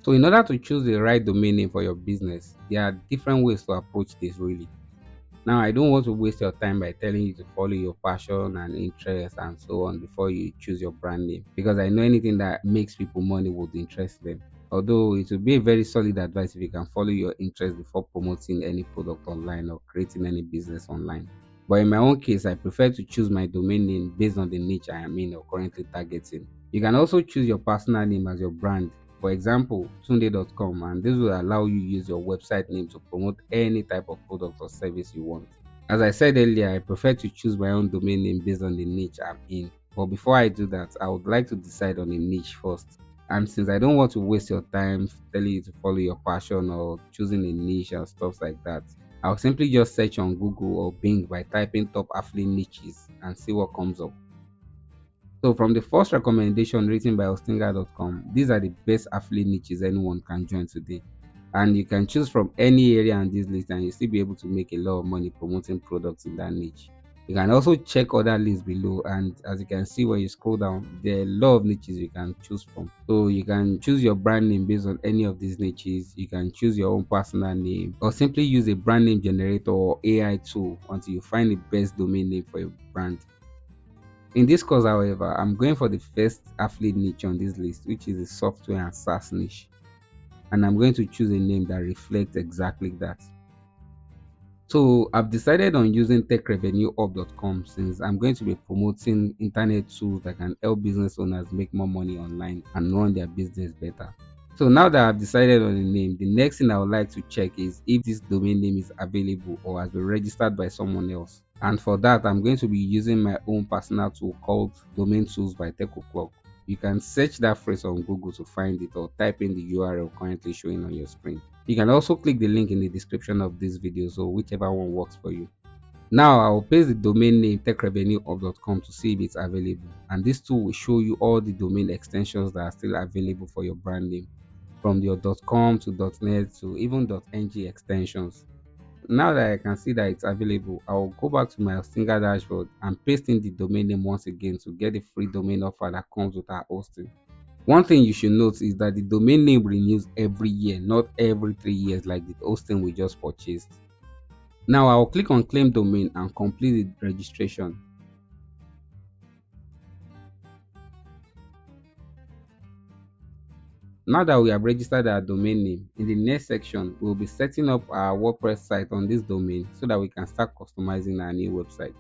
So in order to choose the right domain name for your business, there are different ways to approach this really. Now, I don't want to waste your time by telling you to follow your passion and interest and so on before you choose your brand name, because I know anything that makes people money would interest them. Although it would be a very solid advice if you can follow your interest before promoting any product online or creating any business online. But in my own case, I prefer to choose my domain name based on the niche I am in or currently targeting. You can also choose your personal name as your brand. For example, tunde.com, and this will allow you use your website name to promote any type of product or service you want. As I said earlier, I prefer to choose my own domain name based on the niche I'm in. But before I do that, I would like to decide on a niche first. And since I don't want to waste your time telling you to follow your passion or choosing a niche and stuff like that, I'll simply just search on Google or Bing by typing top affiliate niches and see what comes up. So from the first recommendation written by Ostinga.com, these are the best affiliate niches anyone can join today. And you can choose from any area on this list and you still be able to make a lot of money promoting products in that niche. You can also check other lists below, and as you can see when you scroll down, there are a lot of niches you can choose from. So you can choose your brand name based on any of these niches. You can choose your own personal name or simply use a brand name generator or AI tool until you find the best domain name for your brand. In this course, however, I'm going for the first affiliate niche on this list, which is the software and SaaS niche. And I'm going to choose a name that reflects exactly that. So I've decided on using techrevenueup.com since I'm going to be promoting internet tools that can help business owners make more money online and run their business better. So now that I've decided on the name, the next thing I would like to check is if this domain name is available or has been registered by someone else. And for that, I'm going to be using my own personal tool called Domain Tools by TechOclock. You can search that phrase on Google to find it or type in the URL currently showing on your screen. You can also click the link in the description of this video, so whichever one works for you. Now I will paste the domain name techrevenueup.com to see if it's available, and this tool will show you all the domain extensions that are still available for your brand name, from your .com to .net to even .ng extensions. Now that I can see that it's available, I will go back to my Hostinga dashboard and paste in the domain name once again to get the free domain offer that comes with our hosting. One thing you should note is that the domain name renews every year, not every 3 years like the hosting we just purchased. Now I'll click on claim domain and complete the registration. Now that we have registered our domain name, in the next section, we'll be setting up our WordPress site on this domain so that we can start customizing our new website.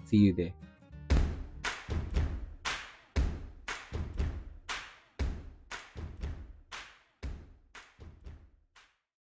See you there.